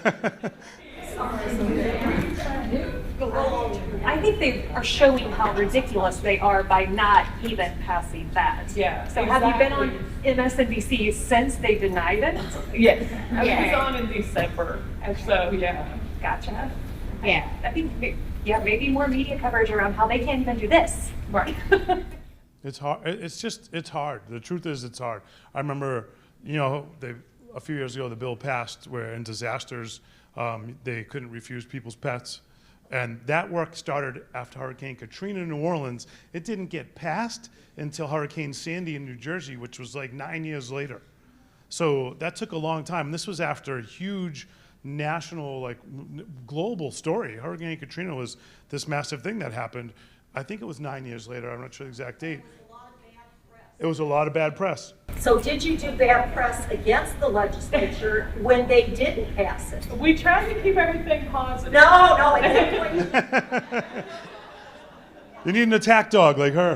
Speaker 19: I think they are showing how ridiculous they are by not even passing that.
Speaker 17: Yeah.
Speaker 19: So have you been on MSNBC since they denied it?
Speaker 17: Yes. I
Speaker 19: Yeah.
Speaker 17: was on in December. So, yeah.
Speaker 19: Gotcha. Yeah. I think, maybe more media coverage around how they can't even do this.
Speaker 17: Right.
Speaker 2: It's hard. It's hard. The truth is, it's hard. I remember, a few years ago, the bill passed where in disasters, they couldn't refuse people's pets. And that work started after Hurricane Katrina in New Orleans. It didn't get passed until Hurricane Sandy in New Jersey, which was like 9 years later. So that took a long time. And this was after a huge national, global story. Hurricane Katrina was this massive thing that happened. I think it was 9 years later. I'm not sure the exact date. It was a lot of bad press.
Speaker 16: So did you do bad press against the legislature when they didn't pass it?
Speaker 17: We tried to keep everything positive.
Speaker 16: No, exactly.
Speaker 2: You need an attack dog like her.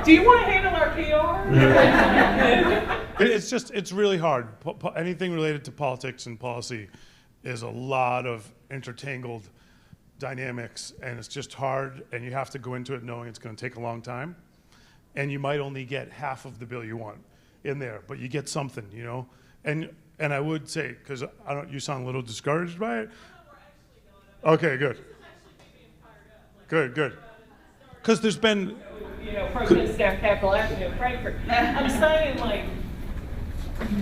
Speaker 17: Do you want to handle our PR?
Speaker 2: It's really hard. Anything related to politics and policy is a lot of intertangled dynamics, and it's just hard, and you have to go into it knowing it's going to take a long time, and you might only get half of the bill you want in there, but you get something, And I would say, because you sound a little discouraged by it. Okay, good. Good. Because there's been
Speaker 17: Protests down Capitol Avenue in Frankfurt. I'm saying,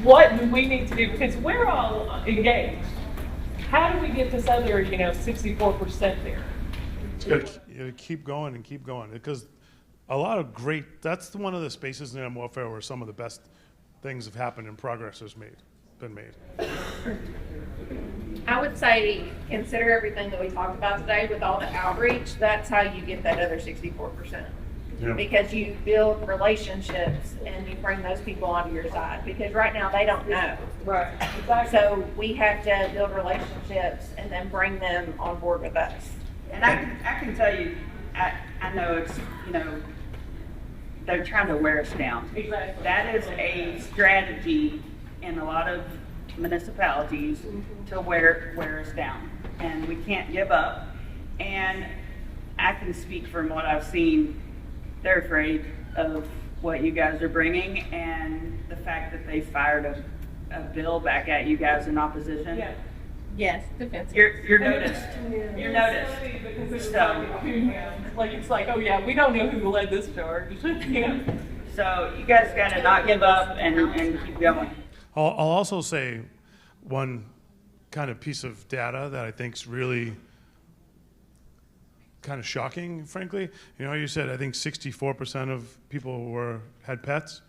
Speaker 17: what do we need to do? Because we're all engaged. How do we get this other, 64% there?
Speaker 2: You keep going and keep going, because a lot of that's one of the spaces in animal welfare where some of the best things have happened and progress has been made.
Speaker 14: I would say consider everything that we talked about today with all the outreach. That's how you get that other 64%.
Speaker 2: Yeah.
Speaker 14: Because you build relationships and you bring those people onto your side. Because right now they don't know.
Speaker 17: Right. Exactly.
Speaker 14: So we have to build relationships and then bring them on board with us.
Speaker 15: And I can tell you, I know it's, they're trying to wear us down.
Speaker 17: Exactly.
Speaker 15: That is a strategy in a lot of municipalities to wear us down. And we can't give up. And I can speak from what I've seen. They're afraid of what you guys are bringing and the fact that they fired a bill back at you guys in opposition.
Speaker 17: Yeah.
Speaker 14: Yes, defensive.
Speaker 15: You're noticed. You're noticed.
Speaker 17: It's like, oh yeah, we don't know who led this charge.
Speaker 15: So you guys gotta not give up and keep going.
Speaker 2: I'll also say one kind of piece of data that I think is really kind of shocking, frankly. You said I think 64% of people had pets.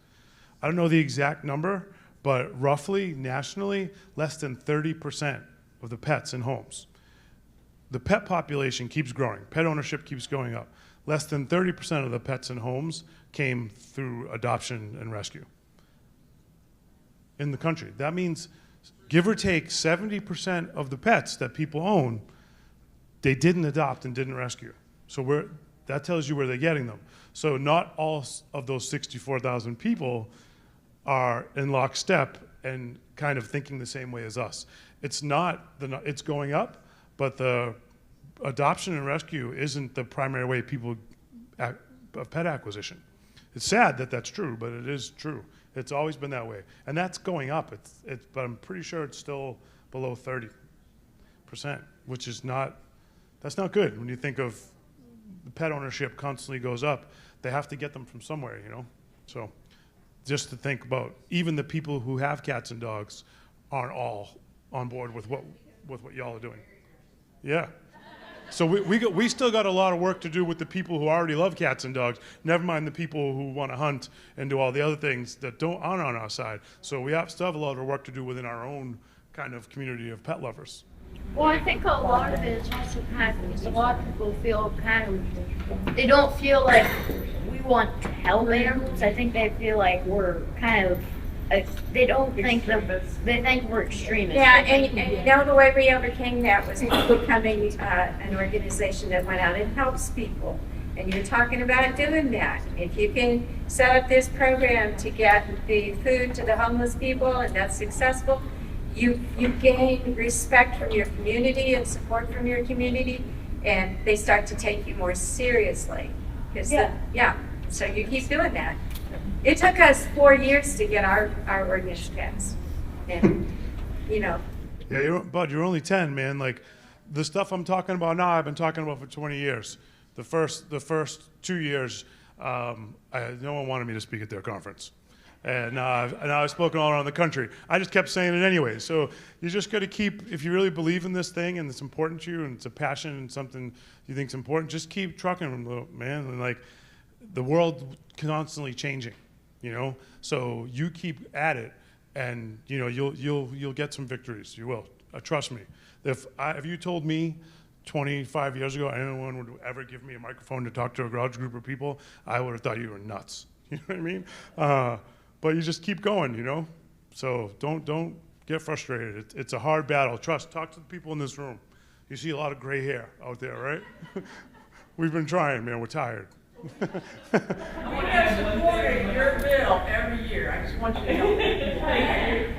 Speaker 2: I don't know the exact number, but roughly nationally, less than 30% of the pets in homes. The pet population keeps growing. Pet ownership keeps going up. Less than 30% of the pets in homes came through adoption and rescue in the country. That means, give or take, 70% of the pets that people own, they didn't adopt and didn't rescue. So that tells you where they're getting them. So not all of those 64,000 people are in lockstep and kind of thinking the same way as us. It's going up, but the adoption and rescue isn't the primary way people of pet acquisition. It's sad that that's true, but it is true. It's always been that way, and that's going up. But I'm pretty sure it's still below 30%, which is that's not good. When you think of the pet ownership constantly goes up, they have to get them from somewhere, So just to think about, even the people who have cats and dogs aren't all on board with what y'all are doing. Yeah. So we still got a lot of work to do with the people who already love cats and dogs, never mind the people who want to hunt and do all the other things that aren't on our side. So we still have a lot of work to do within our own kind of community of pet lovers.
Speaker 20: Well, I think a lot of it is also because a lot of people feel they don't feel like we want to help animals. I think they feel like we're kind of, they think we're extremists.
Speaker 5: Yeah, and the way we overcame that was becoming an organization that went out and helps people And you're talking about doing that. If you can set up this program to get the food to the homeless people and that's successful, you gain respect from your community and support from your community, and they start to take you more seriously. So you keep doing that. It took us 4 years to get our ordinance passed. And, you know.
Speaker 2: Yeah, Bud, you're only 10, man. Like, the stuff I'm talking about now, I've been talking about for 20 years. The first 2 years, no one wanted me to speak at their conference. And now I've spoken all around the country. I just kept saying it anyway. So you just got to keep, if you really believe in this thing and it's important to you and it's a passion and something you think is important, just keep trucking, man. And like, the world constantly changing, you know. So you keep at it, and you know you'll get some victories. You will. Trust me. If you told me 25 years ago anyone would ever give me a microphone to talk to a large group of people, I would have thought you were nuts. You know what I mean? But you just keep going, you know. So don't get frustrated. It's a hard battle. Talk to the people in this room. You see a lot of gray hair out there, right? We've been trying, man. We're tired.
Speaker 18: We have supported your bill every year. I just want you to know.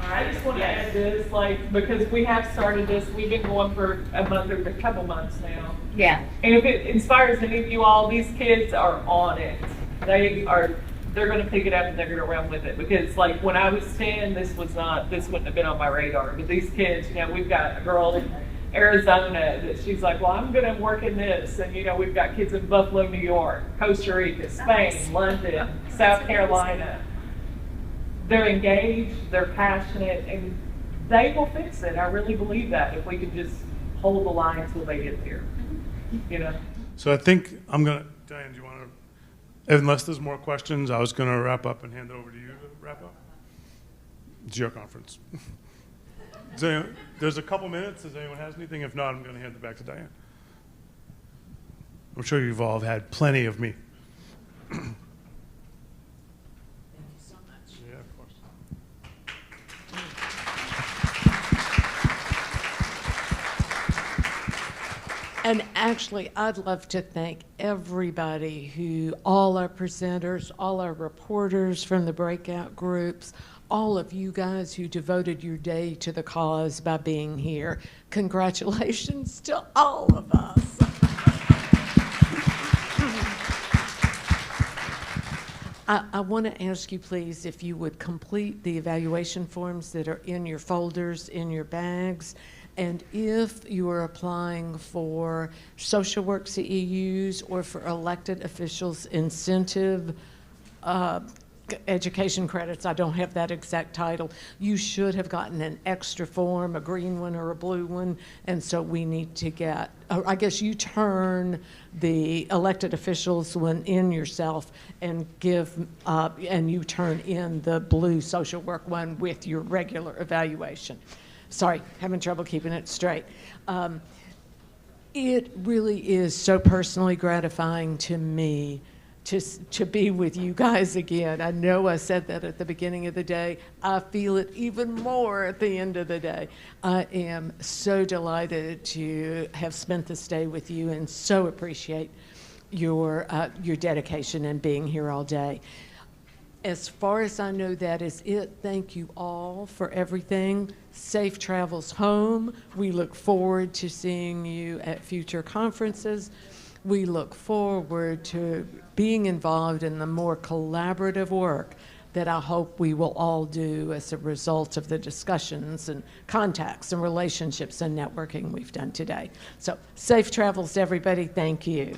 Speaker 17: I just want to add this, like, because we have started this, we've been going for a month or a couple months now.
Speaker 20: Yeah.
Speaker 17: And if it inspires any of you all, these kids are on it. They're going to pick it up and they're going to run with it. Because like when I was 10, this wouldn't have been on my radar. But these kids, you know, we've got a girl in Arizona that she's like, well, I'm going to work in this. And, you know, we've got kids in Buffalo, New York, Costa Rica, Spain, London, South Carolina. They're engaged, they're passionate, and they will fix it. I really believe that if we could just hold the line until they get there, you know.
Speaker 2: So I think I'm going to, Diane, do you want to, unless there's more questions, I was going to wrap up and hand it over to you to wrap up. It's your conference. There's a couple minutes. Does anyone has anything? If not, I'm going to hand it back to Diane. I'm sure you've all had plenty of me.
Speaker 1: Thank you so much.
Speaker 2: Yeah, of course.
Speaker 1: And actually, I'd love to thank everybody all our presenters, all our reporters from the breakout groups, all of you guys who devoted your day to the cause by being here. Congratulations to all of us. I want to ask you, please, if you would complete the evaluation forms that are in your folders, in your bags. And if you are applying for social work CEUs or for elected officials incentive education credits, I don't have that exact title, you should have gotten an extra form, a green one or a blue one, and so we need to get, I guess you turn the elected officials one in yourself and and you turn in the blue social work one with your regular evaluation. Sorry, having trouble keeping it straight. It really is so personally gratifying to me to be with you guys again. I know I said that at the beginning of the day. I feel it even more at the end of the day. I am so delighted to have spent this day with you and so appreciate your dedication and being here all day. As far as I know, that is it. Thank you all for everything. Safe travels home. We look forward to seeing you at future conferences. We look forward to being involved in the more collaborative work that I hope we will all do as a result of the discussions and contacts and relationships and networking we've done today. So safe travels, everybody. Thank you.